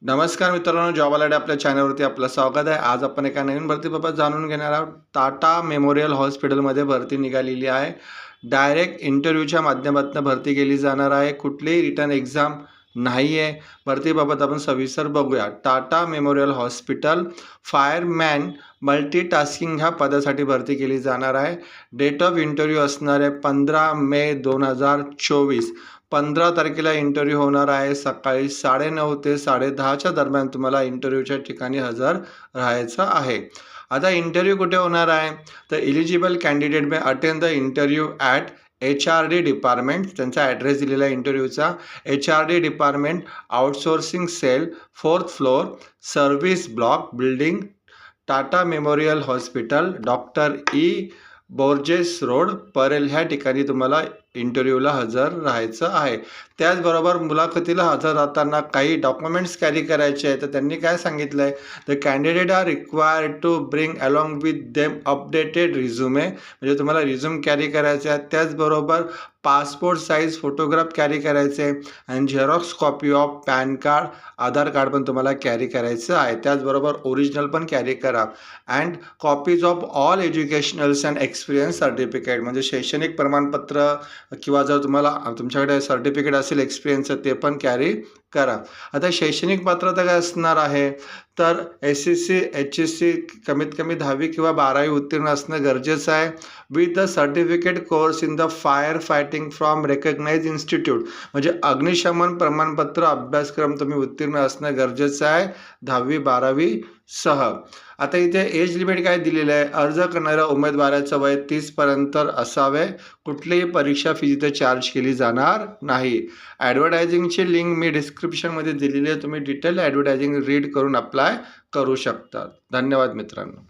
नमस्कार मित्रांनो, job alert आपल्या चॅनलवरती आपलं स्वागत आहे. आज आपण एका नवीन भरतीबाबत जाणून घेणार आहोत. टाटा मेमोरियल हॉस्पिटलमध्ये भरती निघालेली आहे. डायरेक्ट इंटरव्ह्यूच्या माध्यमातून भरती केली जाणार आहे. कुठलीही रिटर्न एक्झाम नाही आहे. भरतीबाबत आपण सविस्तर बघूया. Tata memorial hospital fireman multitasking ह्या पदासाठी भरती केली जाणार आहे. डेट ऑफ इंटरव्ह्यू असणार आहे 15 मे 2024. 15 तारखेला इंटरव्ह्यू होणार आहे. सकाळी 9:30 ते 10:30च्या दरम्यान तुम्हाला इंटरव्ह्यूच्या ठिकाणी हजर राहायचं आहे. आता इंटरव्ह्यू कुठे होणार आहे? तर eligible candidate may attend the interview at HRD department. त्यांचा ॲड्रेस दिलेला आहे इंटरव्ह्यूचा. HRD department, outsourcing cell, 4th floor, service block, building, Tata memorial hospital, doctor E Borges road, Parel ह्या ठिकाणी तुम्हाला इंटरव्ह्यूला हजर राहायचं आहे. त्याचबरोबर मुलाखतीला हजर राहताना काही डॉक्युमेंट्स कॅरी करायचे आहे. तर त्यांनी काय सांगितलं आहे, the candidate are required to bring along with them updated resume. म्हणजे तुम्हाला रिझ्यूम कॅरी करायचे आहे. त्याचबरोबर पासपोर्ट साईज फोटोग्राफ कॅरी करायचे आहे आणि Xerox copy of pan card, Aadhaar card पण तुम्हाला कॅरी करायचं आहे. त्याचबरोबर ओरिजिनल पण कॅरी करा. And copies of all educationals and experience certificate. म्हणजे शैक्षणिक प्रमाणपत्र किंवा जर तुम्हाला तुमच्याकडे सर्टिफिकेट असेल एक्सपिरियन्सचं ते पण कॅरी करा. आता शैक्षणिक पात्रता काय असणार आहे, तर SSC HSC कमीत कमी 10वी किंवा 12वी उत्तीर्ण असणं गरजेचं आहे. With the certificate course in the fire fighting from recognise institute. म्हणजे अग्निशमन प्रमाणपत्र अभ्यासक्रम तुम्ही उत्तीर्ण असणं गरजेचं आहे 10वी 12वी सह. आता इथे एज लिमिट काय दिलेलं आहे, अर्ज करणाऱ्या उमेदवाराचं वय 30 पर्यंत असावे. कुठलीही परीक्षा फी इथे चार्ज केली जाणार नाही. ॲडव्हर्टायझिंगची लिंक मी डिस्क्रिप्शनमध्ये दिलेली आहे. तुम्ही डिटेल ॲडव्हर्टायझिंग रीड करून अप्लाय करू शकता. धन्यवाद मित्रांनो.